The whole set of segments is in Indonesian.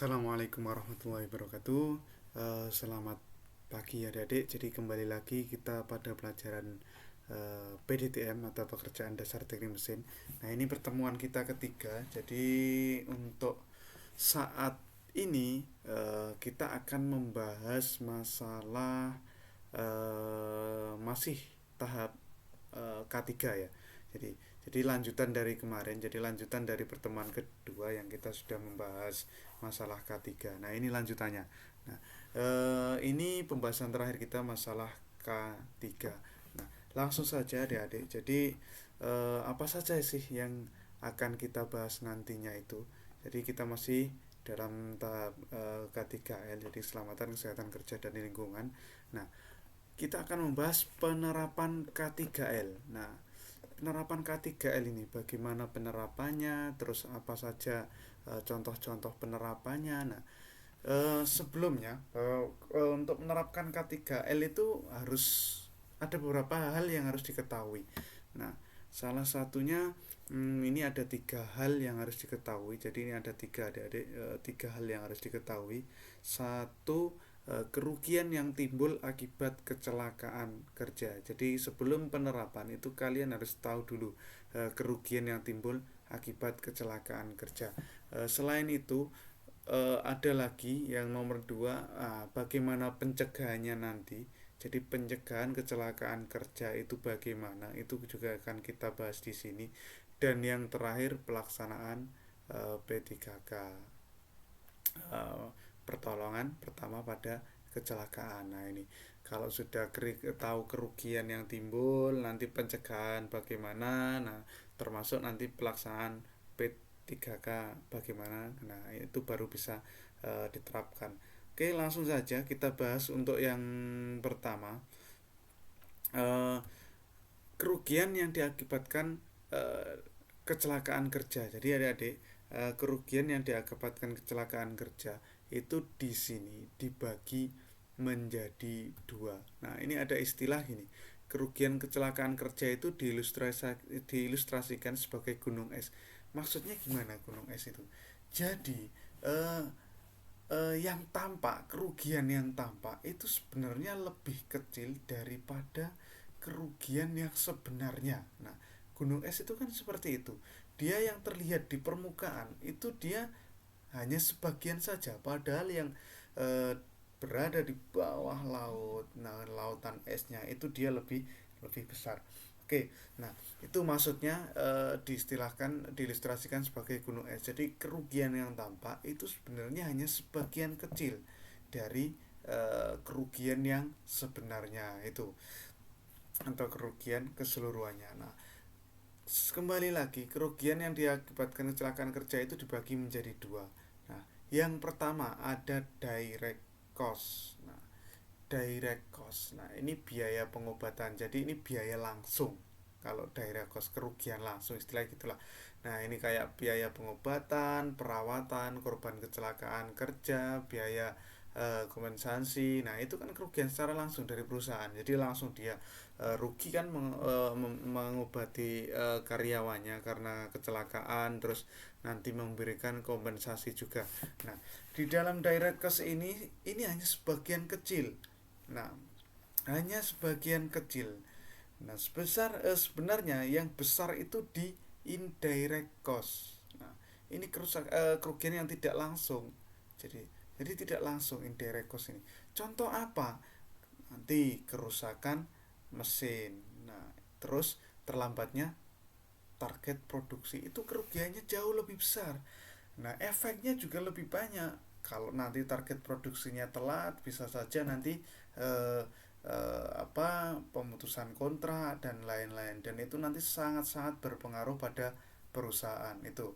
Assalamualaikum warahmatullahi wabarakatuh. Selamat pagi adik-adik. Jadi kembali lagi kita pada pelajaran PDTM atau pekerjaan dasar teknik mesin. Nah, ini pertemuan kita ketiga. Jadi untuk saat ini kita akan membahas masalah masih tahap K3 ya. Jadi lanjutan dari kemarin, jadi lanjutan dari pertemuan kedua yang kita sudah membahas masalah K3. Nah, ini lanjutannya. Nah, ini pembahasan terakhir kita masalah K3. Nah, langsung saja adik-adik. Jadi apa saja sih yang akan kita bahas nantinya itu. Jadi kita masih dalam tahap K3L, jadi keselamatan, kesehatan kerja dan lingkungan. Nah, kita akan membahas penerapan K3L. Nah, penerapan K3L ini bagaimana penerapannya, terus apa saja contoh-contoh penerapannya. Nah, sebelumnya untuk menerapkan K3L itu harus ada beberapa hal yang harus diketahui. Nah, salah satunya ini ada 3 hal yang harus diketahui. Jadi ini ada tiga adik-adik, 3 hal yang harus diketahui. Satu, kerugian yang timbul akibat kecelakaan kerja. Jadi sebelum penerapan itu kalian harus tahu dulu kerugian yang timbul akibat kecelakaan kerja. Selain itu ada lagi yang nomor 2, bagaimana pencegahannya nanti. Jadi pencegahan kecelakaan kerja itu bagaimana, itu juga akan kita bahas di sini. Dan yang terakhir pelaksanaan P3K, pertolongan pertama pada kecelakaan. Nah, ini kalau sudah tahu kerugian yang timbul, nanti pencegahan bagaimana, nah termasuk nanti pelaksanaan P3K bagaimana, nah itu baru bisa diterapkan. Oke, langsung saja kita bahas untuk yang pertama, uh, kerugian yang diakibatkan kecelakaan kerja. Jadi adik-adik, kerugian yang diakibatkan kecelakaan kerja itu di sini dibagi menjadi 2. Nah, ini ada istilah ini. Kerugian kecelakaan kerja itu diilustrasikan sebagai gunung es. Maksudnya gimana gunung es itu? Jadi yang tampak, kerugian yang tampak itu sebenarnya lebih kecil daripada kerugian yang sebenarnya. Nah, gunung es itu kan seperti itu. Dia yang terlihat di permukaan itu dia hanya sebagian saja, padahal yang e, berada di bawah laut, nah lautan esnya itu dia lebih lebih besar. Oke, nah itu maksudnya diistilahkan, diilustrasikan sebagai gunung es. Jadi kerugian yang tampak itu sebenarnya hanya sebagian kecil dari kerugian yang sebenarnya itu, atau kerugian keseluruhannya. Nah, kembali lagi, kerugian yang diakibatkan kecelakaan kerja itu dibagi menjadi 2. Nah, yang pertama ada direct cost. Nah, direct cost. Nah, ini biaya pengobatan. Jadi ini biaya langsung. Kalau direct cost kerugian langsung, istilah gitulah. Nah, ini kayak biaya pengobatan, perawatan, korban kecelakaan kerja, biaya kompensasi. Nah, itu kan kerugian secara langsung dari perusahaan. Jadi langsung dia rugi kan mengobati karyawannya karena kecelakaan, terus nanti memberikan kompensasi juga. Nah, di dalam direct cost ini hanya sebagian kecil. Nah, hanya sebagian kecil. Nah, sebenarnya yang besar itu di indirect cost. Nah, ini kerugian yang tidak langsung. Jadi jadi tidak langsung indirect cost ini. Contoh apa? Nanti kerusakan mesin. Nah, terus terlambatnya target produksi, itu kerugiannya jauh lebih besar. Nah, efeknya juga lebih banyak. Kalau nanti target produksinya telat, bisa saja nanti eh, pemutusan kontrak dan lain-lain, dan itu nanti sangat-sangat berpengaruh pada perusahaan itu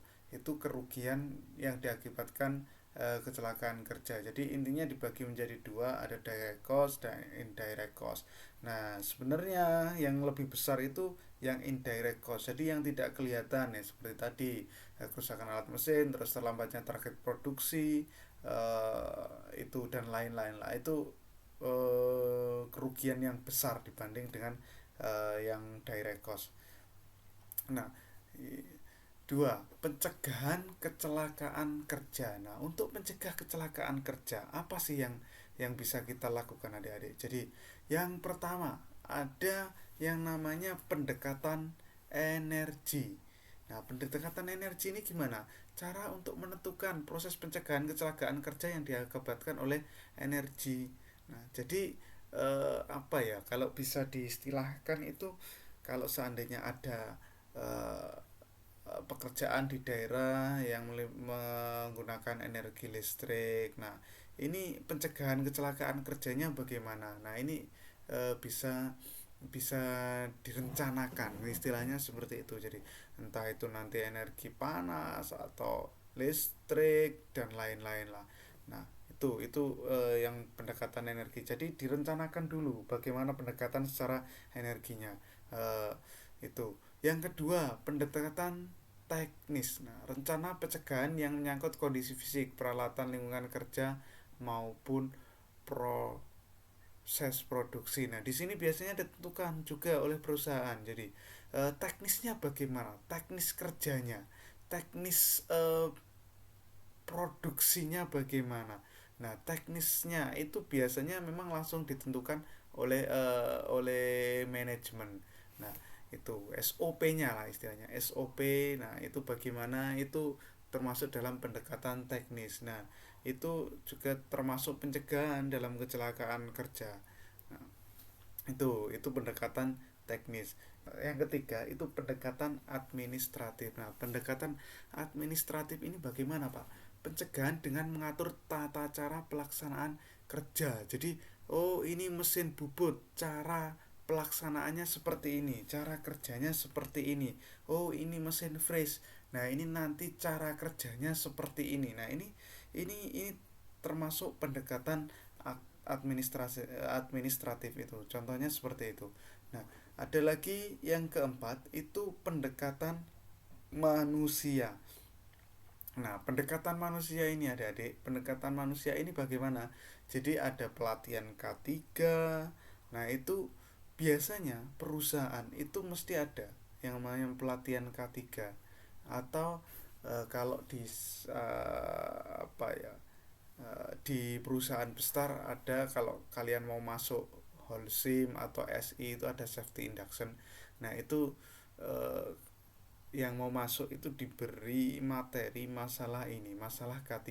kerugian yang diakibatkan kecelakaan kerja. Jadi intinya dibagi menjadi 2, ada direct cost dan indirect cost. Nah, sebenarnya yang lebih besar itu yang indirect cost, jadi yang tidak kelihatan ya, seperti tadi kerusakan alat mesin, terus terlambatnya target produksi, itu dan lain-lain lah. Itu kerugian yang besar dibanding dengan yang direct cost. Nah, Dua, pencegahan kecelakaan kerja. Nah, untuk mencegah kecelakaan kerja, apa sih yang bisa kita lakukan adik-adik? Jadi, yang pertama ada yang namanya pendekatan energi. Nah, pendekatan energi ini gimana? Cara untuk menentukan proses pencegahan kecelakaan kerja yang diakibatkan oleh energi. Nah, jadi apa ya? Kalau bisa diistilahkan itu, kalau seandainya ada eh, pekerjaan di daerah yang menggunakan energi listrik. Nah, ini pencegahan kecelakaan kerjanya bagaimana? Nah, ini bisa bisa direncanakan, istilahnya seperti itu. Jadi entah itu nanti energi panas atau listrik dan lain-lain lah. Nah, itu yang pendekatan energi. Jadi direncanakan dulu bagaimana pendekatan secara energinya. Eh, itu. Yang kedua, pendekatan teknis. Nah, rencana pencegahan yang menyangkut kondisi fisik, peralatan lingkungan kerja maupun proses produksi. Nah, di sini biasanya ditentukan juga oleh perusahaan. Jadi, teknisnya bagaimana? Teknis kerjanya, teknis produksinya bagaimana. Nah, teknisnya itu biasanya memang langsung ditentukan oleh manajemen. Nah, itu SOP-nya lah istilahnya. SOP. Nah, itu bagaimana, itu termasuk dalam pendekatan teknis. Nah, itu juga termasuk pencegahan dalam kecelakaan kerja. Nah, itu pendekatan teknis. Yang ketiga itu pendekatan administratif. Nah, pendekatan administratif ini bagaimana, Pak? Pencegahan dengan mengatur tata cara pelaksanaan kerja. Jadi, oh ini mesin bubut, cara pelaksanaannya seperti ini, cara kerjanya seperti ini. Oh, ini mesin freeze. Nah, ini nanti cara kerjanya seperti ini. Nah, ini termasuk pendekatan administratif itu. Contohnya seperti itu. Nah, ada lagi yang keempat itu pendekatan manusia. Nah, pendekatan manusia ini adik-adik, pendekatan manusia ini bagaimana? Jadi ada pelatihan K3. Nah, itu biasanya perusahaan itu mesti ada yang namanya pelatihan K3 atau kalau di apa ya? Di perusahaan besar ada, kalau kalian mau masuk Holcim atau SI itu ada safety induction. Nah, itu eh, yang mau masuk itu diberi materi masalah ini, masalah K3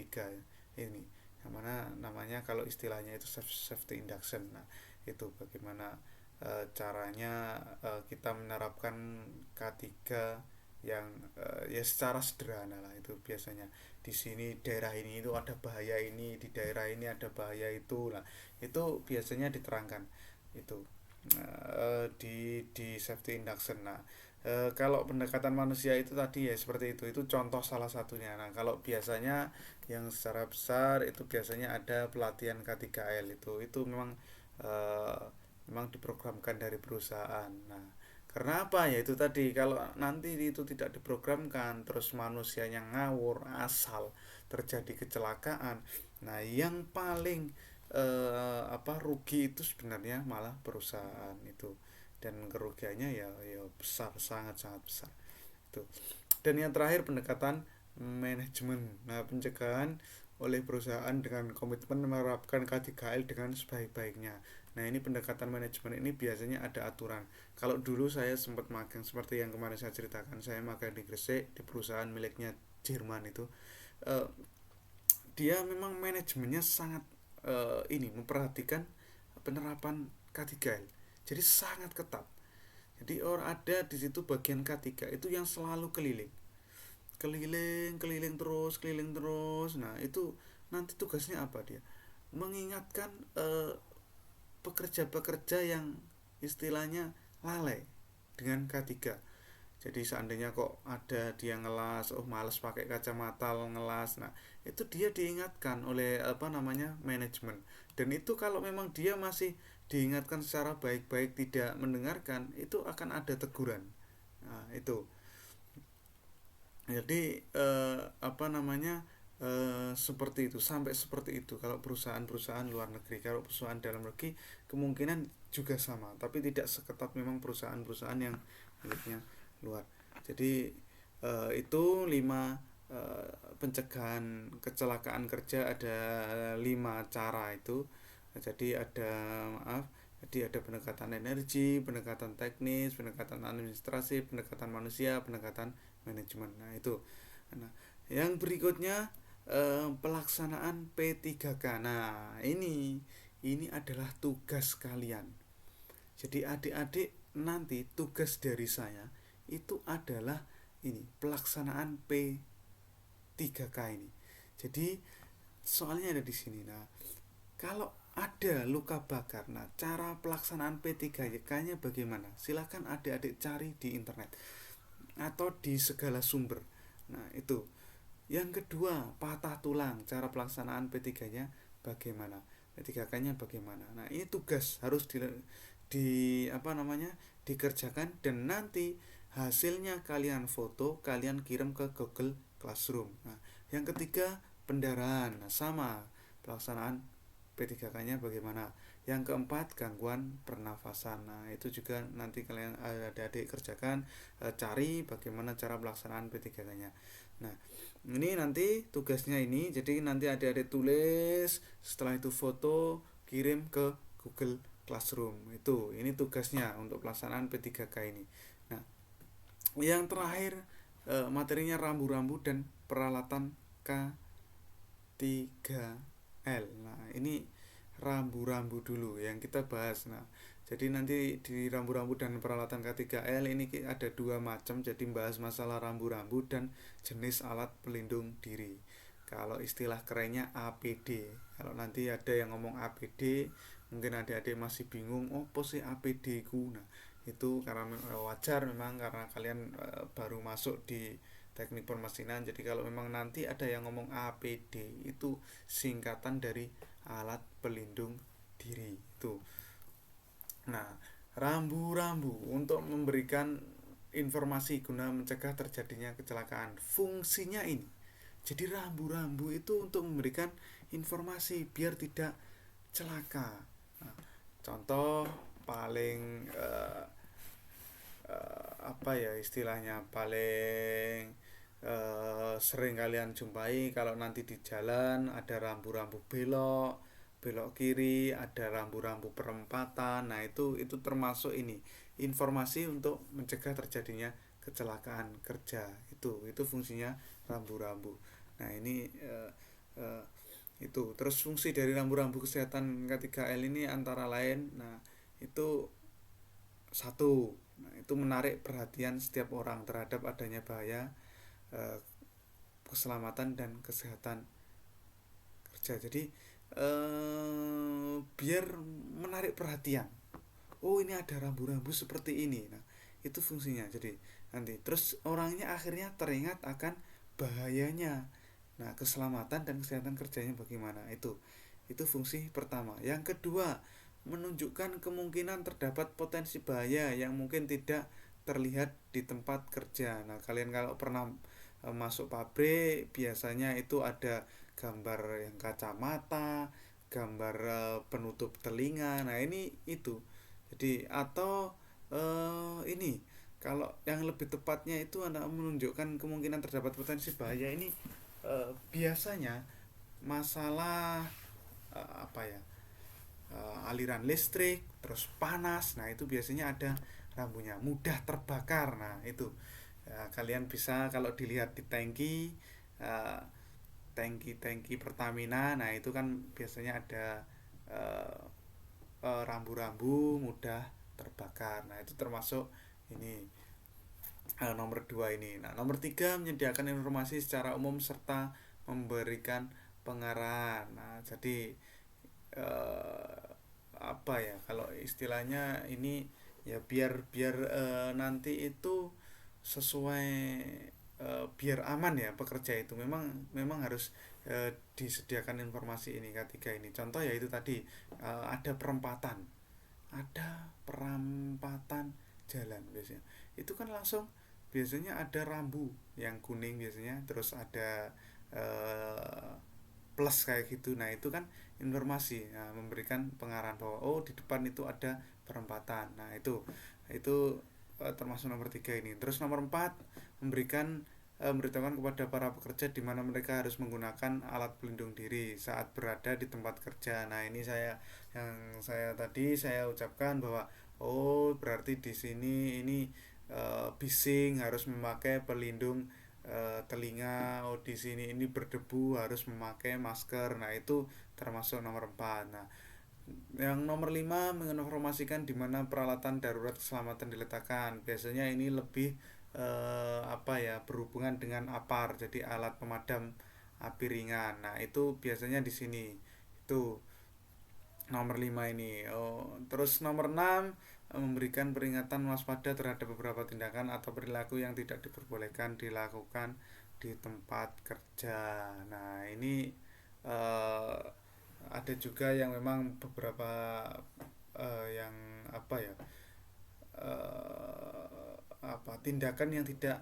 ini, yang mana namanya kalau istilahnya itu safety induction. Nah, itu bagaimana caranya kita menerapkan K3 yang ya secara sederhana lah. Itu biasanya di sini daerah ini itu ada bahaya ini, di daerah ini ada bahaya itu lah. Itu biasanya diterangkan itu di safety induction. Nah, kalau pendekatan manusia itu tadi ya seperti itu contoh salah satunya. Nah, kalau biasanya yang secara besar itu biasanya ada pelatihan K3L. Itu memang eh, memang diprogramkan dari perusahaan. Nah, karena apa ya, itu tadi, kalau nanti itu tidak diprogramkan terus manusianya ngawur asal terjadi kecelakaan. Nah, yang paling rugi itu sebenarnya malah perusahaan itu, dan kerugiannya ya besar, sangat sangat besar itu. Dan yang terakhir pendekatan manajemen. Nah, pencegahan oleh perusahaan dengan komitmen menerapkan K3L dengan sebaik-baiknya. Nah, ini pendekatan manajemen ini biasanya ada aturan. Kalau dulu saya sempat magang seperti yang kemarin saya ceritakan, saya magang di Gresik di perusahaan miliknya Jerman itu. eh, Dia memang manajemennya sangat ini memperhatikan penerapan K3L. Jadi sangat ketat. Jadi orang ada di situ bagian K3 itu yang selalu keliling. Keliling terus. Nah, itu nanti tugasnya apa dia? Mengingatkan pekerja-pekerja yang istilahnya lalai dengan K3. Jadi seandainya kok ada dia ngelas, oh males pakai kacamata ngelas. Nah, itu dia diingatkan oleh apa namanya manajemen. Dan itu kalau memang dia masih diingatkan secara baik-baik tidak mendengarkan, itu akan ada teguran. Nah, itu. Jadi apa namanya seperti itu, sampai seperti itu kalau perusahaan-perusahaan luar negeri. Kalau perusahaan dalam negeri kemungkinan juga sama, tapi tidak seketat memang perusahaan-perusahaan yang miliknya luar. Jadi Itu 5 pencegahan kecelakaan kerja, ada 5 cara itu. Jadi ada maaf jadi ada pendekatan energi, pendekatan teknis, pendekatan administrasi, pendekatan manusia, pendekatan manajemen. Nah itu. Nah yang berikutnya pelaksanaan P3K. Nah ini adalah tugas kalian. Jadi adik-adik, nanti tugas dari saya itu adalah ini pelaksanaan P3K ini. Jadi soalnya ada di sini. Nah, kalau ada luka bakar, nah cara pelaksanaan P3K-nya bagaimana? Silahkan adik-adik cari di internet atau di segala sumber. Nah, itu. Yang kedua, patah tulang. Cara pelaksanaan P3-nya bagaimana? P3K-nya bagaimana? Nah, ini tugas harus di apa namanya? Dikerjakan, dan nanti hasilnya kalian foto, kalian kirim ke Google Classroom. Nah, yang ketiga, pendarahan. Nah, sama pelaksanaan P3K-nya bagaimana. Yang keempat, gangguan pernafasan. Nah, itu juga nanti kalian adik-adik kerjakan, cari bagaimana cara pelaksanaan P3K-nya. Nah, ini nanti tugasnya ini, jadi nanti adik-adik tulis, setelah itu foto, kirim ke Google Classroom. Ini tugasnya untuk pelaksanaan P3K ini. Nah, yang terakhir materinya rambu-rambu dan peralatan K3L. Nah, ini rambu-rambu dulu yang kita bahas. Nah, jadi nanti di rambu-rambu dan peralatan K3L ini ada 2 macam. Jadi bahas masalah rambu-rambu dan jenis alat pelindung diri. Kalau istilah kerennya APD. Kalau nanti ada yang ngomong APD, mungkin adik-adik masih bingung, oh apa sih APD ku? Nah, itu karena wajar memang, karena kalian baru masuk di teknik permesinan. Jadi kalau memang nanti ada yang ngomong APD, itu singkatan dari alat pelindung diri itu. Nah, rambu-rambu untuk memberikan informasi guna mencegah terjadinya kecelakaan. Fungsinya ini. Jadi rambu-rambu itu untuk memberikan informasi biar tidak celaka. Nah, contoh paling apa ya istilahnya, paling sering kalian jumpai kalau nanti di jalan ada rambu-rambu belok, belok kiri, ada rambu-rambu perempatan. Nah, itu termasuk ini informasi untuk mencegah terjadinya kecelakaan kerja. Itu fungsinya rambu-rambu. Nah, ini uh, itu terus fungsi dari rambu-rambu kesehatan K3L ini antara lain, nah itu satu, nah, itu menarik perhatian setiap orang terhadap adanya bahaya eh, keselamatan dan kesehatan kerja. Jadi biar menarik perhatian, oh ini ada rambu-rambu seperti ini. Nah, itu fungsinya. Jadi nanti terus orangnya akhirnya teringat akan bahayanya. Nah, keselamatan dan kesehatan kerjanya bagaimana, itu fungsi pertama. Yang kedua, menunjukkan kemungkinan terdapat potensi bahaya yang mungkin tidak terlihat di tempat kerja. Nah, kalian kalau pernah masuk pabrik, biasanya itu ada gambar yang kacamata, gambar penutup telinga. Nah, ini itu. Jadi atau ini kalau yang lebih tepatnya itu anak menunjukkan kemungkinan terdapat potensi bahaya ini biasanya masalah apa ya, aliran listrik, terus panas. Nah, itu biasanya ada rambunya, mudah terbakar. Nah, itu ya, kalian bisa kalau dilihat di tangki, uh, tangki Pertamina. Nah, itu kan biasanya ada uh, rambu-rambu mudah terbakar. Nah, itu termasuk ini nomor 2 ini. Nah, nomor 3, menyediakan informasi secara umum serta memberikan pengarahan. Nah, jadi eh, apa ya, kalau istilahnya ini ya biar biar nanti itu sesuai, biar aman ya pekerja itu, memang memang harus disediakan informasi ini ketiga ini. Contoh ya itu tadi, ada perempatan jalan biasanya, itu kan langsung biasanya ada rambu yang kuning biasanya, terus ada eh, plus kayak gitu. Nah, itu kan informasi, nah, memberikan pengarahan bahwa oh di depan itu ada perempatan. Nah, itu termasuk nomor 3 ini. Terus nomor 4, memberikan memberitahukan kepada para pekerja di mana mereka harus menggunakan alat pelindung diri saat berada di tempat kerja. Nah, ini saya ucapkan bahwa oh, berarti di sini ini bising harus memakai pelindung telinga. Oh, di sini ini berdebu harus memakai masker. Nah, itu termasuk nomor 4. Nah, yang nomor 5 menginformasikan di mana peralatan darurat keselamatan diletakkan. Biasanya ini lebih berhubungan dengan APAR, jadi alat pemadam api ringan. Nah, itu biasanya di sini. Itu nomor 5 ini. Oh, terus nomor 6 memberikan peringatan waspada terhadap beberapa tindakan atau perilaku yang tidak diperbolehkan dilakukan di tempat kerja. Nah, ini eh, ada juga yang memang beberapa yang apa ya tindakan yang tidak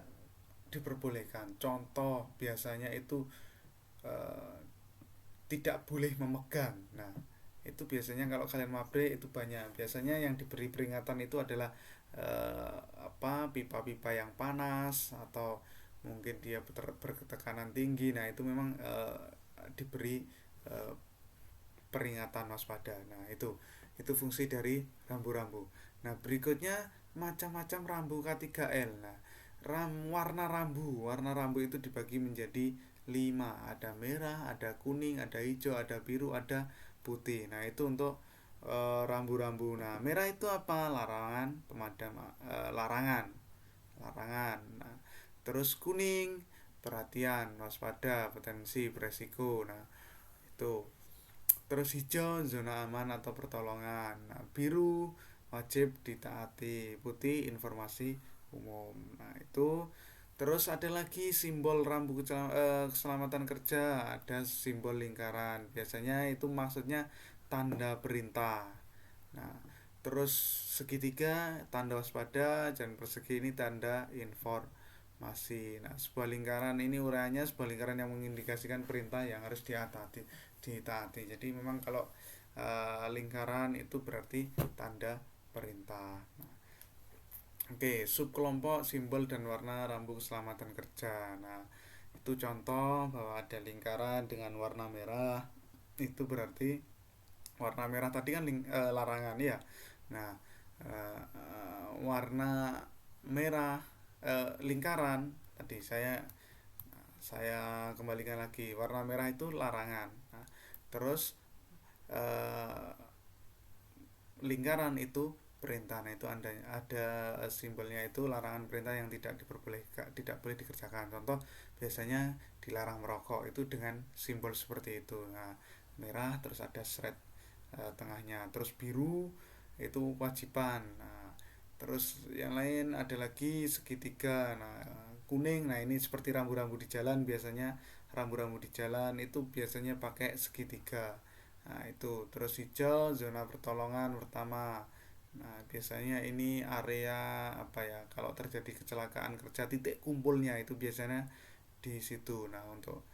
diperbolehkan. Contoh biasanya itu eh, tidak boleh memegang. Nah, itu biasanya kalau kalian mabrik itu banyak. Biasanya yang diberi peringatan itu adalah pipa-pipa yang panas atau mungkin dia bertekanan tinggi. Nah, itu memang diberi eh, peringatan waspada. Nah, itu fungsi dari rambu-rambu. Nah, berikutnya macam-macam rambu K3L. Nah, warna rambu itu dibagi menjadi 5. Ada merah, ada kuning, ada hijau, ada biru, ada putih. Nah, itu untuk rambu-rambu. Nah, merah itu apa? Larangan pemadam larangan. Larangan. Nah, terus kuning perhatian, waspada, potensi, beresiko. Nah, itu. Terus hijau zona aman atau pertolongan. Nah, biru wajib ditaati, putih informasi umum. Nah, itu terus ada lagi simbol rambu keselamatan kerja, ada simbol lingkaran. Biasanya itu maksudnya tanda perintah. Nah, terus segitiga tanda waspada dan persegi ini tanda informasi. Nah, sebuah lingkaran ini uraiannya sebuah lingkaran yang mengindikasikan perintah yang harus ditaati. Jadi memang kalau lingkaran itu berarti tanda perintah. Nah, oke, subkelompok simbol dan warna rambu keselamatan kerja. Nah, itu contoh bahwa ada lingkaran dengan warna merah. Itu berarti warna merah tadi kan larangan ya. Nah, warna merah lingkaran tadi saya kembalikan lagi, warna merah itu larangan. Nah, terus eh, lingkaran itu perintah. Nah, itu ada simbolnya itu larangan perintah yang tidak boleh dikerjakan. Contoh biasanya dilarang merokok itu dengan simbol seperti itu. Nah, merah terus ada seret tengahnya, terus biru itu kewajiban. Nah, terus yang lain ada lagi segitiga. Nah, kuning, nah ini seperti rambu-rambu di jalan. Biasanya rambu-rambu di jalan itu biasanya pakai segitiga. Nah, itu terus hijau zona pertolongan pertama. Nah, biasanya ini area kalau terjadi kecelakaan kerja, titik kumpulnya itu biasanya di situ. Nah, untuk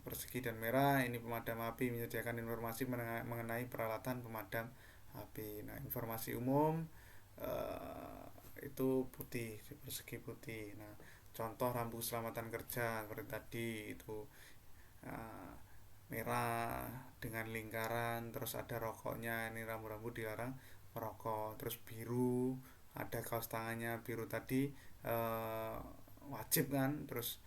persegi dan merah ini pemadam api menyediakan informasi mengenai peralatan pemadam api. Nah, informasi umum itu putih, di persegi putih. Nah, contoh rambu keselamatan kerja seperti tadi itu uh, merah dengan lingkaran, terus ada rokoknya, ini rambu-rambu dilarang merokok. Terus biru ada kaos tangannya biru tadi wajib kan. Terus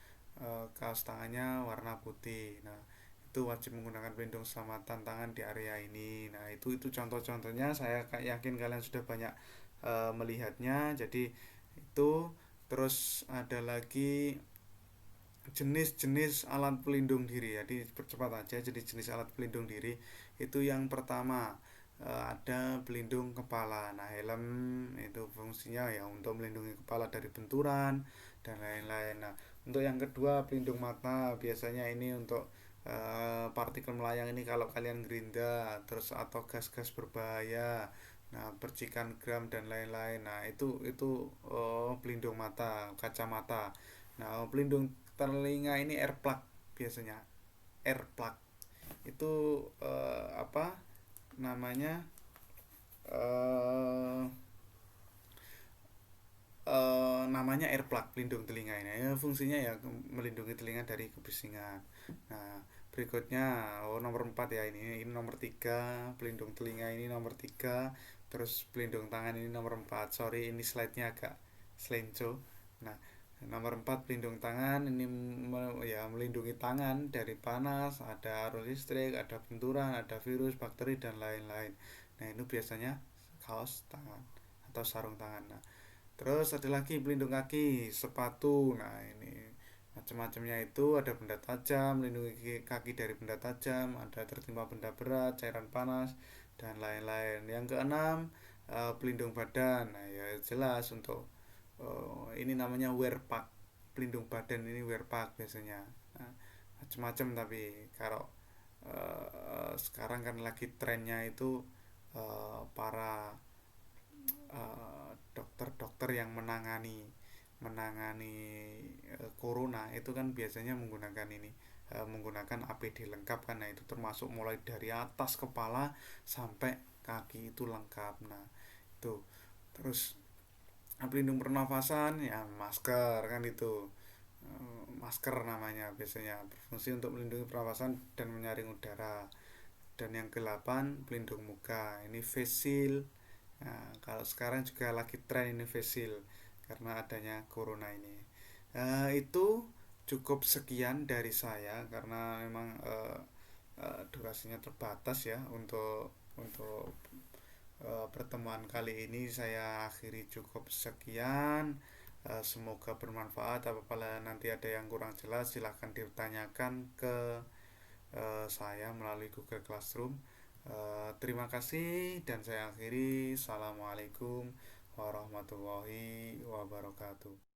kaos tangannya warna putih. Nah, itu wajib menggunakan pelindung keselamatan tangan di area ini. Nah, itu contoh-contohnya, saya yakin kalian sudah banyak melihatnya. Jadi itu terus ada lagi jenis-jenis alat pelindung diri. Jadi percepat aja. Jadi jenis alat pelindung diri itu yang pertama ada pelindung kepala. Nah, helm itu fungsinya ya untuk melindungi kepala dari benturan dan lain-lain. Nah, untuk yang kedua pelindung mata. Biasanya ini untuk partikel melayang ini kalau kalian gerinda terus atau gas-gas berbahaya. Nah, percikan gram dan lain-lain. Nah, itu pelindung mata, kacamata. Nah, pelindung telinga ini air plug biasanya. Air plug itu namanya namanya earplug, pelindung telinga ini. Ya, fungsinya ya melindungi telinga dari kebisingan. Nah, berikutnya nomor 4 ya ini nomor 3 pelindung telinga ini nomor 3, terus pelindung tangan ini nomor 4. Sorry ini slide-nya agak selenco. Nah, nomor 4 pelindung tangan ini ya melindungi tangan dari panas, ada arus listrik, ada benturan, ada virus, bakteri dan lain-lain. Nah, itu biasanya kaos tangan atau sarung tangan. Nah, terus ada lagi pelindung kaki, sepatu. Nah, ini macam-macamnya itu ada benda tajam, melindungi kaki dari benda tajam, ada tertimpa benda berat, cairan panas dan lain-lain. Yang keenam, pelindung badan. Nah, ya jelas untuk ini namanya wear pack. Pelindung badan ini wear pack biasanya. Nah, macam-macam tapi kalau sekarang kan lagi trennya itu para dokter-dokter yang menangani corona itu kan biasanya menggunakan ini, menggunakan APD lengkap kan. Nah, itu termasuk mulai dari atas kepala sampai kaki itu lengkap. Nah, itu terus pelindung pernafasan ya masker kan itu. Masker namanya biasanya berfungsi untuk melindungi pernafasan dan menyaring udara. Dan yang ke-8 pelindung muka ini face shield. Nah, kalau sekarang juga lagi tren ini face shield karena adanya corona ini. Itu cukup sekian dari saya karena memang durasinya terbatas ya untuk pertemuan kali ini saya akhiri cukup sekian. Semoga bermanfaat. Apabila nanti ada yang kurang jelas silahkan ditanyakan ke saya melalui Google Classroom. Terima kasih dan saya akhiri. Assalamualaikum warahmatullahi wabarakatuh.